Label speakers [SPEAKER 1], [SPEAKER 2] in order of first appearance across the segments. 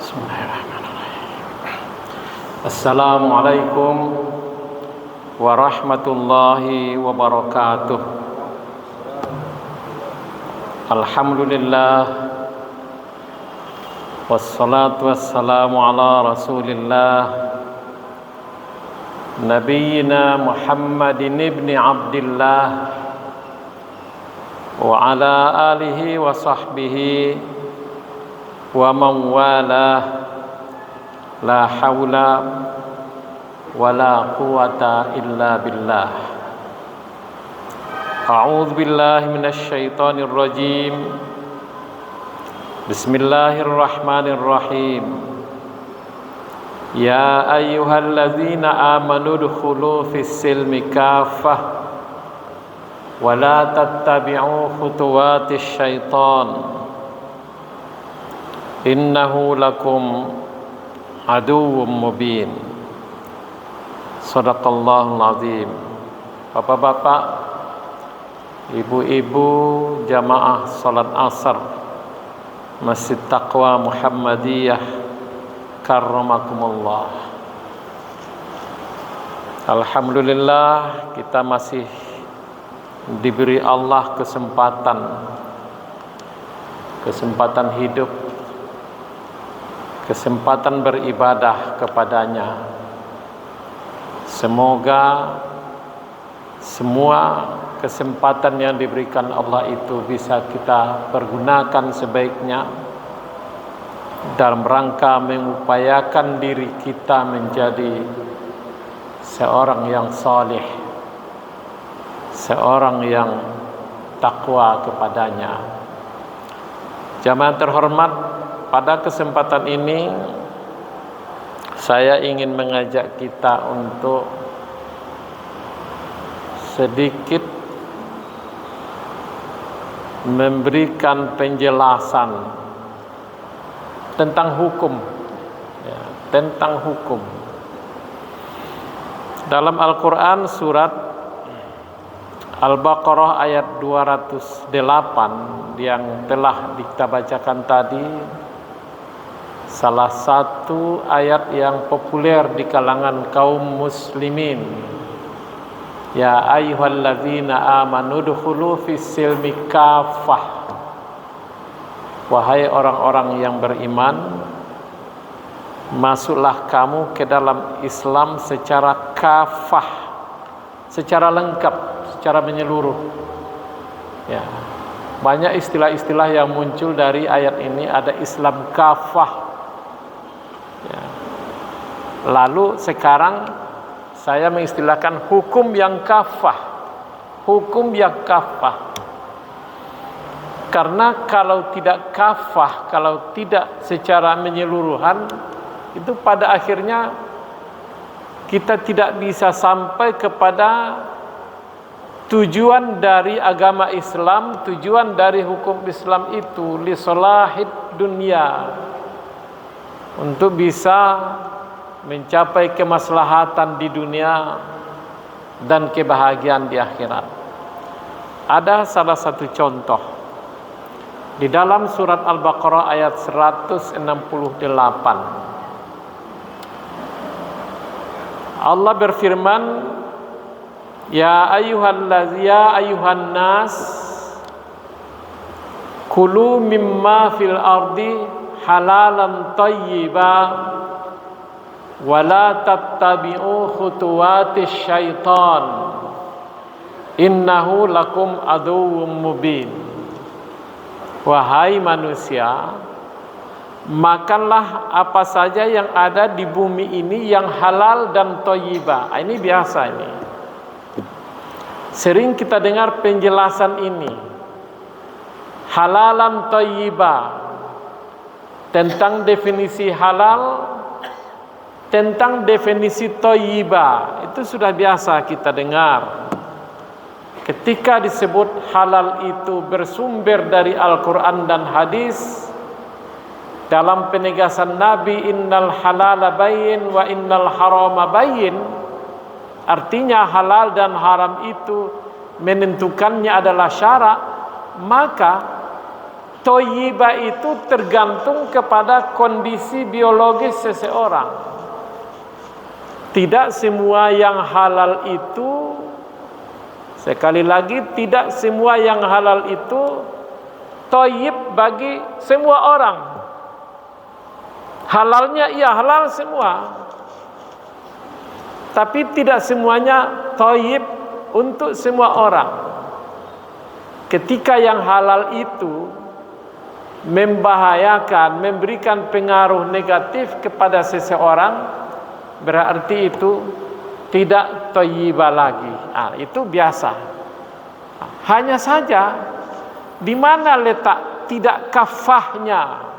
[SPEAKER 1] Bismillahirrahmanirrahim. Assalamualaikum warahmatullahi wabarakatuh. Alhamdulillah, wassalatu wassalamu ala rasulillah Nabiyyina Muhammadin ibni Abdillah wa ala alihi wa sahbihi wa man walah. La hawla wa la quwata illa billah. A'udzu billahi minasy syaithanir rajim. Bismillahirrahmanirrahim. Ya ayyuhalladzina amanu udkhulu fis silmi kaffah wa la tattabi'u khutuwatis syaitan innahu lakum aduwwum mubin. Shadaqallahul azim. Bapak-bapak, ibu-ibu jamaah salat asar Masjid Taqwa Muhammadiyah karramakumullah. Alhamdulillah, kita masih diberi Allah kesempatan hidup, kesempatan beribadah kepadanya. Semoga semua kesempatan yang diberikan Allah itu bisa kita pergunakan sebaiknya dalam rangka mengupayakan diri kita menjadi seorang yang saleh, seorang yang takwa kepadanya. Jamaah terhormat, pada kesempatan ini saya ingin mengajak kita untuk sedikit memberikan penjelasan tentang hukum, tentang hukum. Dalam Al-Quran surat Al-Baqarah ayat 208 yang telah kita bacakan tadi, salah satu ayat yang populer di kalangan kaum muslimin. Ya ayyuhalladzina amanu udkhulu fis silmi kaffah. Wahai orang-orang yang beriman, masuklah kamu ke dalam Islam secara kafah, secara lengkap, secara menyeluruh. Ya. Banyak istilah-istilah yang muncul dari ayat ini. Ada Islam kafah. Ya. Lalu sekarang saya mengistilahkan hukum yang kafah. Hukum yang kafah. Karena kalau tidak kafah, kalau tidak secara menyeluruhan, itu pada akhirnya kita tidak bisa sampai kepada tujuan dari agama Islam, tujuan dari hukum Islam itu li salahid dunia, untuk bisa mencapai kemaslahatan di dunia dan kebahagiaan di akhirat. Ada salah satu contoh di dalam surat Al-Baqarah ayat 168. Allah berfirman, Ya ayuhan nas kulu mimma fil ardi halalan tayyiba wa la tattabi'u khutuwatis syaitan innahu lakum aduwwum mubin. Wahai manusia, makanlah apa saja yang ada di bumi ini yang halal dan thayyibah. Ini biasa ini. Sering kita dengar penjelasan ini. Halalan thayyibah, tentang definisi halal, tentang definisi thayyibah. Itu sudah biasa kita dengar. Ketika disebut halal itu bersumber dari Al-Quran dan hadis, dalam penegasan Nabi, innal halala bayyin wa innal harama bayyin, artinya halal dan haram itu menentukannya adalah syarak, maka Thayyibah itu tergantung kepada kondisi biologis seseorang. Tidak semua yang halal itu, sekali lagi, tidak semua yang halal itu thayyib bagi semua orang. Halalnya iya halal semua, tapi tidak semuanya thayyib untuk semua orang. Ketika yang halal itu membahayakan, memberikan pengaruh negatif kepada seseorang, berarti itu tidak thayyibah lagi. Itu biasa. Hanya saja di mana letak tidak kafahnya?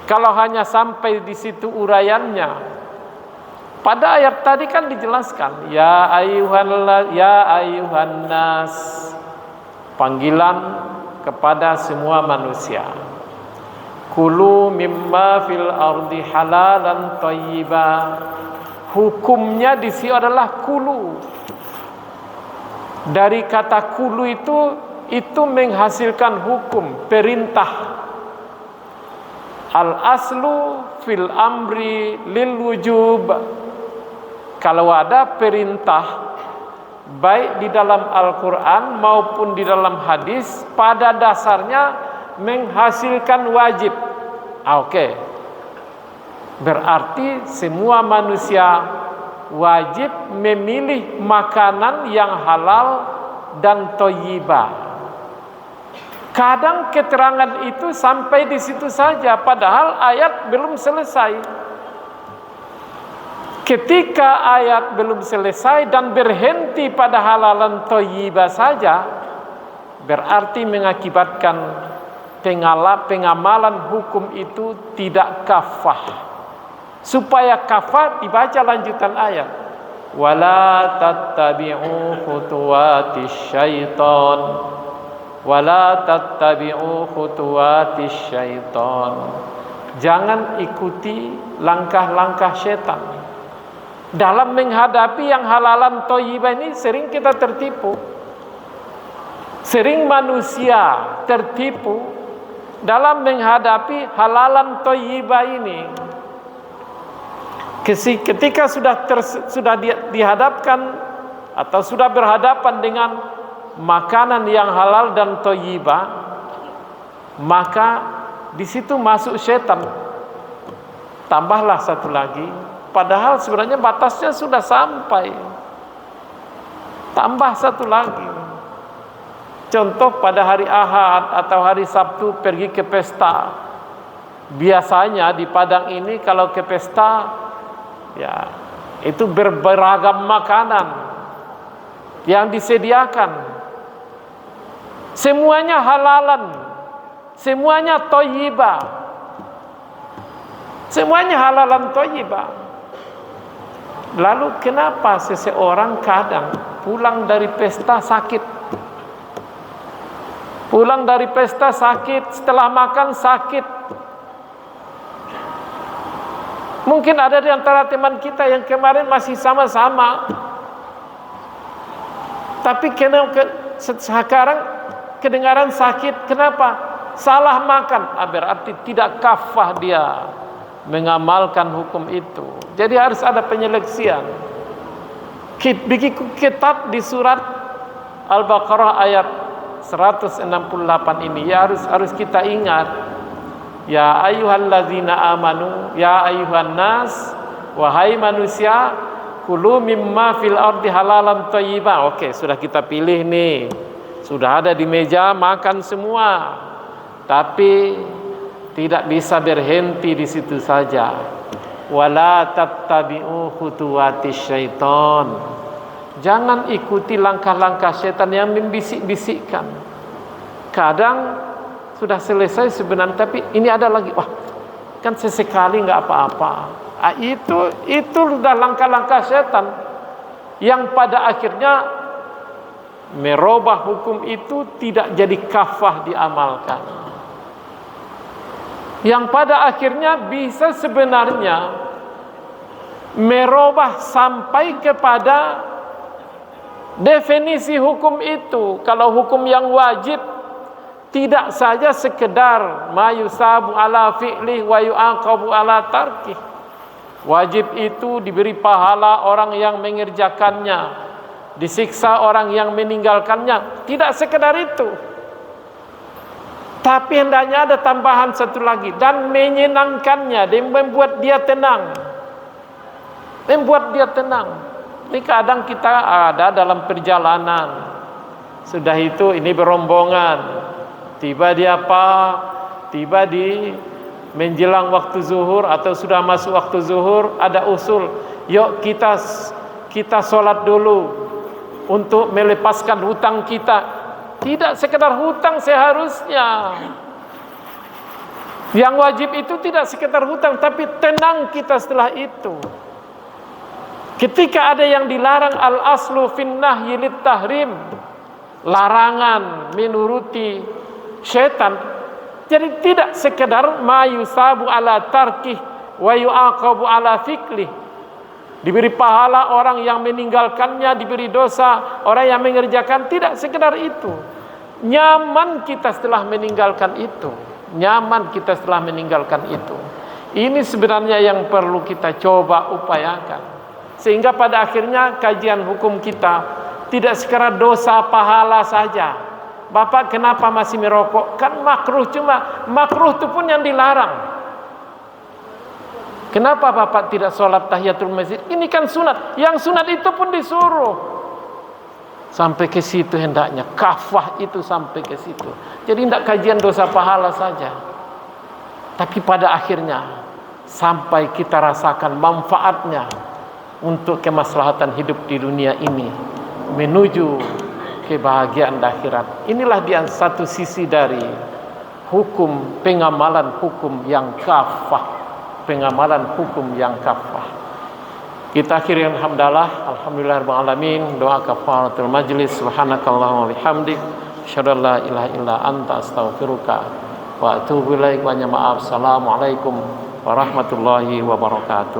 [SPEAKER 1] Kalau hanya sampai di situ uraiannya. Pada ayat tadi kan dijelaskan, ya ayuhan nas, panggilan kepada semua manusia. Kulu mimma fil ardi halalan thayyiba. Hukumnya di sini adalah kulu. Dari kata kulu itu menghasilkan hukum, perintah. Al aslu fil amri lil wujub. Kalau ada perintah baik di dalam Al-Quran maupun di dalam hadis, pada dasarnya menghasilkan wajib. Oke. Berarti semua manusia wajib memilih makanan yang halal dan thayyibah. Kadang keterangan itu sampai di situ saja, padahal ayat belum selesai. Ketika ayat belum selesai dan berhenti pada halalan thayyibah saja, berarti mengakibatkan pengamalan hukum itu tidak kafah. Supaya kafah, dibaca lanjutan ayat. Wala tattabi'u khutuwatis syaitan. Wala tattabi'u khutuwatis syaitan. Jangan ikuti langkah-langkah syaitan. Dalam menghadapi yang halalan thayyibah ini sering kita tertipu. Sering manusia tertipu dalam menghadapi halalan thayyibah ini. Ketika sudah dihadapkan atau sudah berhadapan dengan makanan yang halal dan thayyibah, maka di situ masuk setan. Tambahlah satu lagi, padahal sebenarnya batasnya sudah sampai. Tambah satu lagi. Contoh pada hari Ahad atau hari Sabtu pergi ke pesta. Biasanya di Padang ini kalau ke pesta, ya itu beragam makanan yang disediakan. Semuanya halalan, semuanya thayyibah. Semuanya halalan thayyibah. Lalu kenapa seseorang kadang pulang dari pesta sakit? Pulang dari pesta sakit, setelah makan sakit. Mungkin ada di antara teman kita yang kemarin masih sama-sama, tapi sekarang kedengaran sakit. Kenapa? Salah makan. Berarti tidak kafah dia mengamalkan hukum itu. Jadi harus ada penyeleksian. Begitu kitab di surat Al-Baqarah ayat 168 ini ya harus kita ingat. Ya ayyuhallazina amanu, ya ayyuhan nas, wahai manusia, kulu mimma fil ardi halalan thayyiban. Oke, sudah kita pilih nih. Sudah ada di meja, makan semua. Tapi tidak bisa berhenti di situ saja. Wala tattabi'u khutuwatis syaitan. Jangan ikuti langkah-langkah syaitan yang membisik-bisikkan. Kadang sudah selesai sebenarnya, tapi ini ada lagi. Wah, kan sesekali nggak apa-apa. Itu sudah langkah-langkah syaitan yang pada akhirnya merubah hukum itu tidak jadi kafah diamalkan. Yang pada akhirnya bisa sebenarnya merubah sampai kepada definisi hukum itu. Kalau hukum yang wajib Tidak saja sekedar ma yusabu ala fi'lih wa yu'aqabu ala tarkih. Wajib itu diberi pahala orang yang mengerjakannya, disiksa orang yang meninggalkannya. Tidak sekedar itu, tapi hendaknya ada tambahan satu lagi, dan menyenangkannya, dan membuat dia tenang. Membuat dia tenang. Ini kadang kita ada dalam perjalanan, sudah itu ini berombongan, tiba di menjelang waktu zuhur atau sudah masuk waktu zuhur, ada usul, yuk kita sholat dulu untuk melepaskan hutang kita. Tidak sekedar hutang seharusnya. Yang wajib itu tidak sekedar hutang, tapi tenang kita setelah itu. Ketika ada yang dilarang, al-aslu fin nahyi lit tahrim, larangan menuruti syaitan. Jadi tidak sekedar ma yusabu ala tarkih wa yu'aqabu ala fiklih. Diberi pahala orang yang meninggalkannya, diberi dosa orang yang mengerjakan. Tidak sekedar itu. Nyaman kita setelah meninggalkan itu. Nyaman kita setelah meninggalkan itu. Ini sebenarnya yang perlu kita coba upayakan. Sehingga pada akhirnya kajian hukum kita tidak sekedar dosa pahala saja. Bapak kenapa masih merokok? Kan makruh, cuma makruh itu pun yang dilarang. Kenapa Bapak tidak sholat tahiyatul masjid? Ini kan sunat. Yang sunat itu pun disuruh. Sampai ke situ hendaknya. Kafah itu sampai ke situ. Jadi tidak kajian dosa pahala saja. Tapi pada akhirnya sampai kita rasakan manfaatnya untuk kemaslahatan hidup di dunia ini menuju kebahagiaan di akhirat. Inilah dia satu sisi dari hukum, pengamalan hukum yang kafah, pengamalan hukum yang kafah. Kita akhiri alhamdulillahirabbil alamin, doa kafaratul majlis, subhanakallahumma bihamdik, asyhadu an la ilaha illa anta, astaghfiruka wa atubu ilaik. Banyak maaf. Assalamualaikum warahmatullahi wabarakatuh.